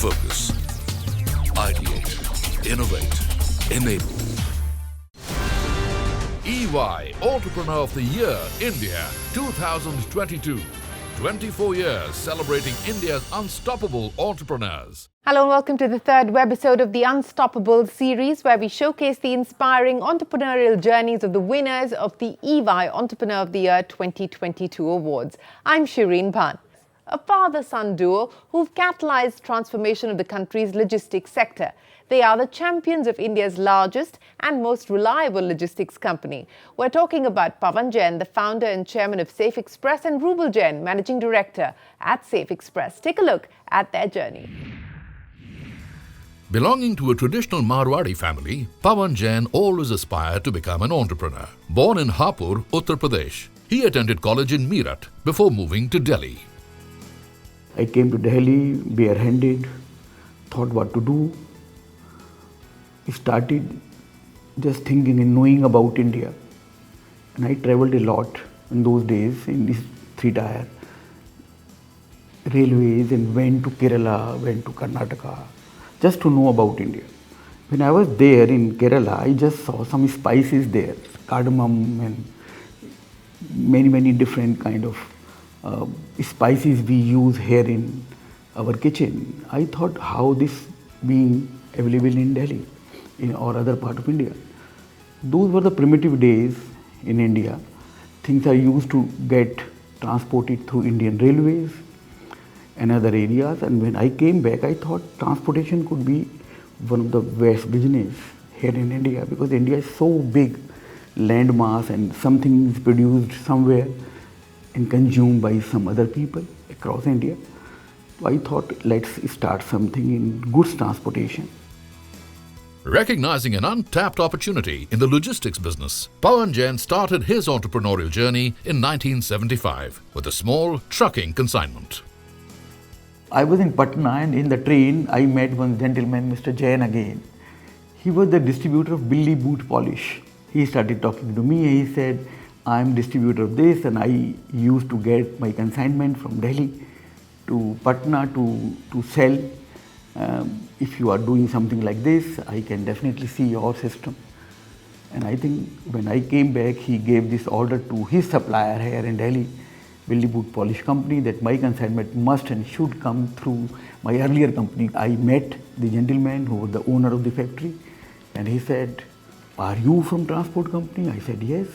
Focus. Ideate. Innovate. Enable. EY Entrepreneur of the Year India 2022. 24 years celebrating India's unstoppable entrepreneurs. Hello and welcome to the third webisode of the Unstoppable series, where we showcase the inspiring entrepreneurial journeys of the winners of the EY Entrepreneur of the Year 2022 awards. I'm Shireen Bhan. A father-son duo who've catalyzed transformation of the country's logistics sector. They are the champions of India's largest and most reliable logistics company. We're talking about Pawan Jain, the founder and chairman of Safexpress, and Rubal Jain, managing director at Safexpress. Take a look at their journey. Belonging to a traditional Marwadi family, Pawan Jain always aspired to become an entrepreneur. Born in Hapur, Uttar Pradesh, he attended college in Meerut before moving to Delhi. I came to Delhi barehanded, thought what to do. Started just thinking and knowing about India. And I traveled a lot in those days in these three-tier railways and went to Kerala, went to Karnataka, just to know about India. When I was there in Kerala, I just saw some spices there, cardamom and many different kind of spices we use here in our kitchen. I thought how this being available in Delhi or other part of India. Those were the primitive days in India. Things are used to get transported through Indian railways and other areas. And when I came back, I thought transportation could be one of the best business here in India, because India is so big land mass and something is produced somewhere and consumed by some other people across India. So I thought, let's start something in goods transportation. Recognizing an untapped opportunity in the logistics business, Pawan Jain started his entrepreneurial journey in 1975 with a small trucking consignment. I was in Patna, and in the train I met one gentleman, Mr. Jain again. He was the distributor of Billy Boot Polish. He started talking to me. He said, I'm distributor of this, and I used to get my consignment from Delhi to Patna to sell. If you are doing something like this, I can definitely see your system. And I think when I came back, he gave this order to his supplier here in Delhi, Billy Boot Polish Company, that my consignment must and should come through my earlier company. I met the gentleman who was the owner of the factory, and he said, are you from transport company? I said, yes,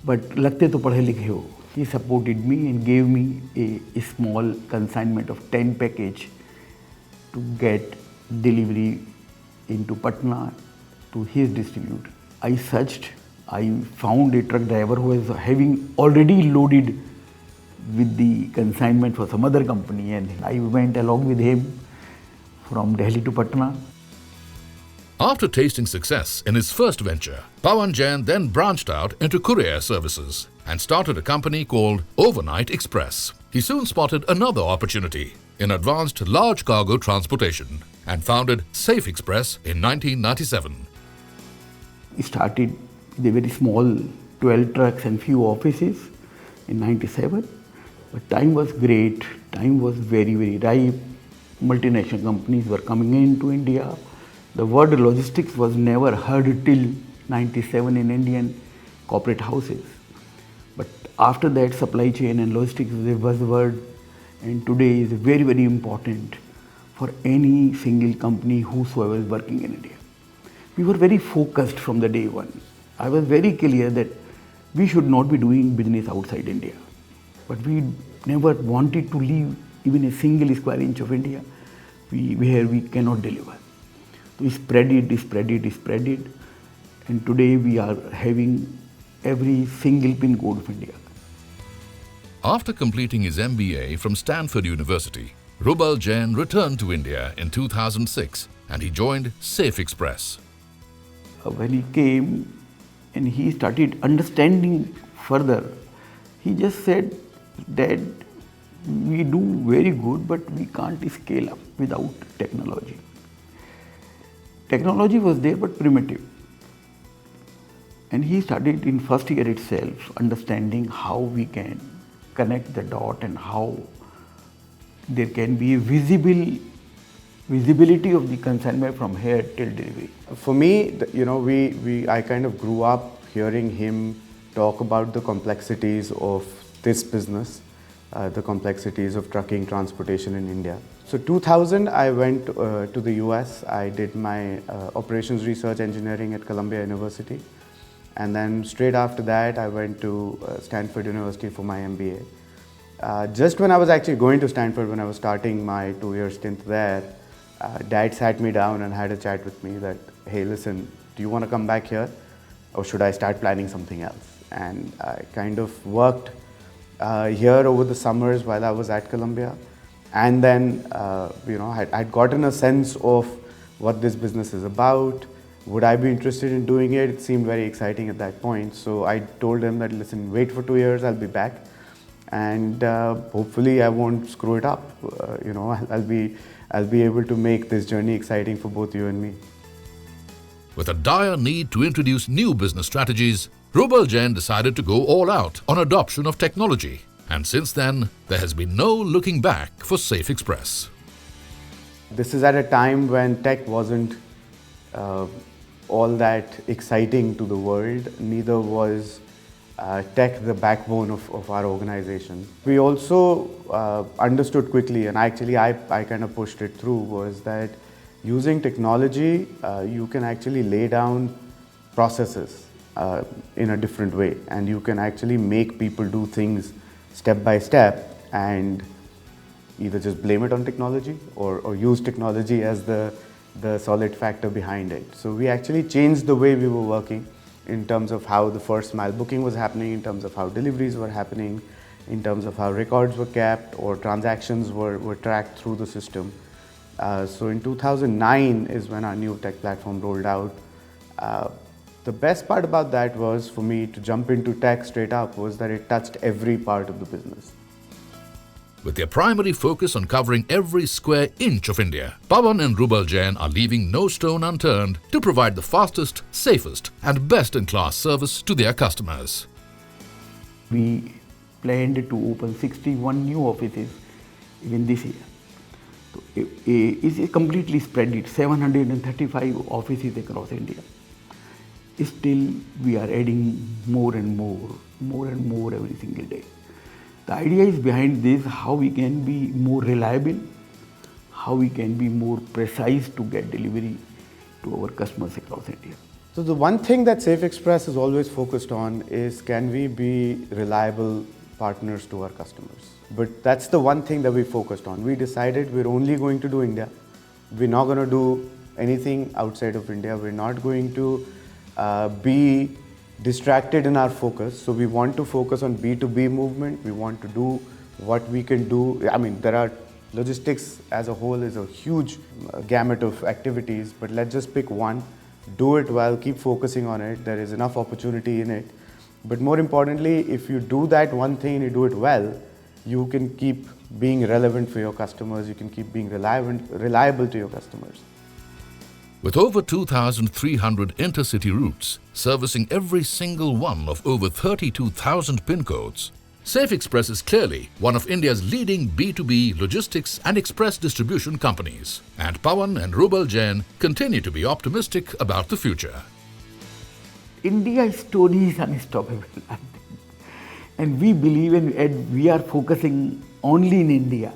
but lagte to padhe likhe ho. He supported me and gave me a small consignment of 10 package to get delivery into Patna to his distributor. I searched, I found a truck driver who was having already loaded with the consignment for some other company, and I went along with him from Delhi to Patna. After tasting success in his first venture, Pawan Jain then branched out into courier services and started a company called Overnight Express. He soon spotted another opportunity in advanced large cargo transportation and founded Safexpress in 1997. We started with a very small 12 trucks and few offices in 97. But time was great, time was very ripe. Multinational companies were coming into India. The word logistics was never heard till 97 in Indian corporate houses. But after that, supply chain and logistics was a buzzword, and today is very important for any single company whosoever is working in India. We were very focused from the day one. I was very clear that we should not be doing business outside India. But we never wanted to leave even a single square inch of India where we cannot deliver. So we spread it, and today we are having every single pin code of India. After completing his MBA from Stanford University, Rubal Jain returned to India in 2006 and he joined Safexpress. When he came and he started understanding further, he just said, Dad, we do very good, but we can't scale up without technology. Technology was there, but primitive. And he started in first year itself understanding how we can connect the dot and how there can be a visible visibility of the consignment from here till delivery? For me, I kind of grew up hearing him talk about the complexities of this business, the complexities of trucking transportation in India. So 2000, I went to the US. I did my operations research engineering at Columbia University. And then straight after that, I went to Stanford University for my MBA. Just when I was actually going to Stanford, when I was starting my 2-year stint there, Dad sat me down and had a chat with me that, hey, listen, do you want to come back here or should I start planning something else? And I kind of worked here over the summers while I was at Columbia. And then, I'd gotten a sense of what this business is about. Would I be interested in doing it? It seemed very exciting at that point. So I told him that, listen, wait for 2 years, I'll be back. And hopefully I won't screw it up. I'll be able to make this journey exciting for both you and me. With a dire need to introduce new business strategies, Rubal Jain decided to go all out on adoption of technology. And since then, there has been no looking back for Safexpress. This is at a time when tech wasn't all that exciting to the world. Neither was tech the backbone of our organization. We also understood quickly, and actually I kind of pushed it through, was that using technology, you can actually lay down processes in a different way, and you can actually make people do things step by step and either just blame it on technology or use technology as the solid factor behind it. So we actually changed the way we were working in terms of how the first mile booking was happening, in terms of how deliveries were happening, in terms of how records were kept or transactions were tracked through the system. So in 2009 is when our new tech platform rolled out. The best part about that was, for me, to jump into tech straight up, was that it touched every part of the business. With their primary focus on covering every square inch of India, Pawan and Rubal Jain are leaving no stone unturned to provide the fastest, safest and best-in-class service to their customers. We planned to open 61 new offices even this year. So it's completely spread. It's 735 offices across India. Still, we are adding more and more every single day. The idea is behind this, how we can be more reliable, how we can be more precise to get delivery to our customers across India. So the one thing that Safexpress is always focused on is, can we be reliable partners to our customers? But that's the one thing that we focused on. We decided we're only going to do India. We're not going to do anything outside of India. We're not going to be distracted in our focus. So we want to focus on B2B movement. We want to do what we can do. I mean, logistics as a whole is a huge gamut of activities, but let's just pick one, do it well, keep focusing on it. There is enough opportunity in it. But more importantly, if you do that one thing and you do it well, you can keep being relevant for your customers. You can keep being reliable to your customers. With over 2,300 intercity routes, servicing every single one of over 32,000 PIN codes, Safexpress is clearly one of India's leading B2B logistics and express distribution companies. And Pawan and Rubal Jain continue to be optimistic about the future. India's story is unstoppable. And we believe and we are focusing only in India.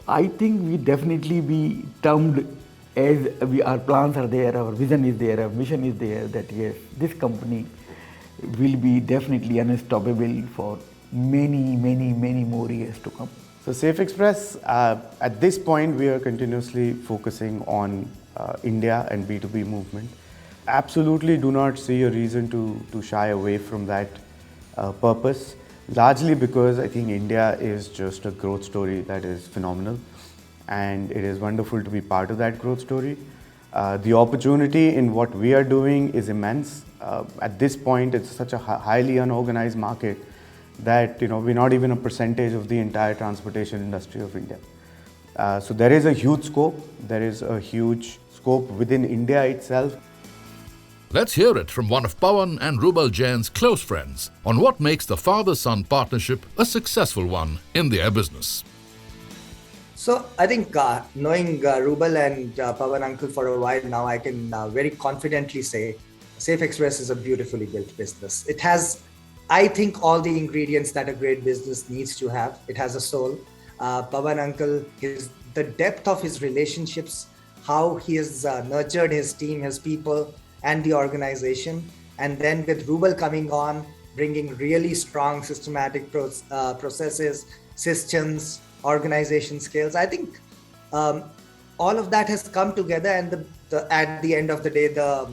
I think we definitely be termed as our plans are there, our vision is there, our mission is there, that yes, this company will be definitely unstoppable for many more years to come. So Safexpress, at this point, we are continuously focusing on India and B2B movement. Absolutely do not see a reason to shy away from that purpose, largely because I think India is just a growth story that is phenomenal. And it is wonderful to be part of that growth story. The opportunity in what we are doing is immense. At this point, it's such a highly unorganized market that we're not even a percentage of the entire transportation industry of India. So there is a huge scope. There is a huge scope within India itself. Let's hear it from one of Pawan and Rubal Jain's close friends on what makes the father-son partnership a successful one in their business. So I think knowing Rubal and Pawan Uncle for a while now, I can very confidently say Safexpress is a beautifully built business. It has, I think, all the ingredients that a great business needs to have. It has a soul. Pawan Uncle, the depth of his relationships, how he has nurtured his team, his people, and the organization. And then with Rubal coming on, bringing really strong systematic processes, systems, organization skills. I think all of that has come together, and at the end of the day, the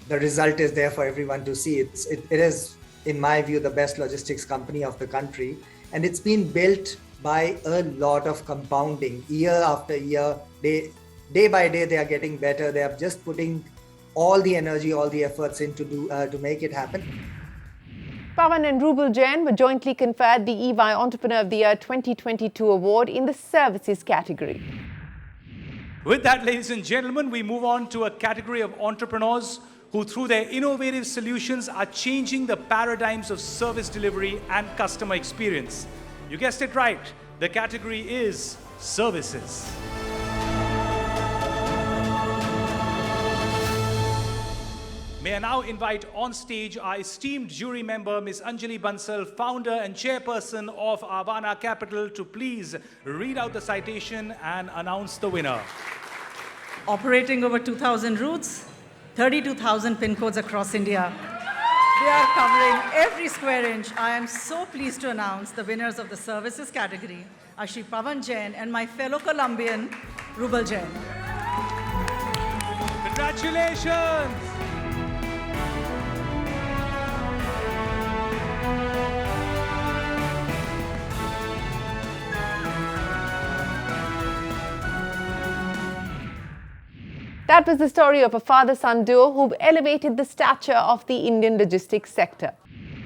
result is there for everyone to see. It is, in my view, the best logistics company of the country, and it's been built by a lot of compounding year after year. Day by day, they are getting better. They are just putting all the energy, all the efforts into to make it happen. Pawan and Rubal Jain were jointly conferred the EY Entrepreneur of the Year 2022 award in the services category. With that, ladies and gentlemen, we move on to a category of entrepreneurs who, through their innovative solutions, are changing the paradigms of service delivery and customer experience. You guessed it right. The category is services. May I now invite on stage our esteemed jury member, Ms. Anjali Bansal, founder and chairperson of Avana Capital, to please read out the citation and announce the winner. Operating over 2,000 routes, 32,000 pin codes across India. They are covering every square inch. I am so pleased to announce the winners of the services category are Shri Pawan Jain and my fellow Colombian, Rubal Jain. Congratulations! That was the story of a father-son duo who've elevated the stature of the Indian logistics sector.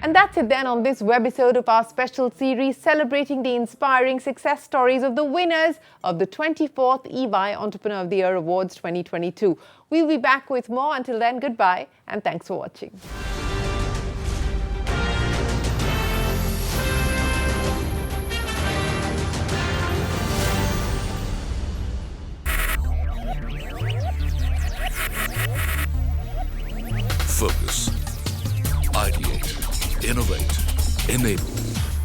And that's it then on this webisode of our special series celebrating the inspiring success stories of the winners of the 24th EY Entrepreneur of the Year Awards 2022. We'll be back with more. Until then, goodbye and thanks for watching. Focus. Ideate. Innovate. Enable.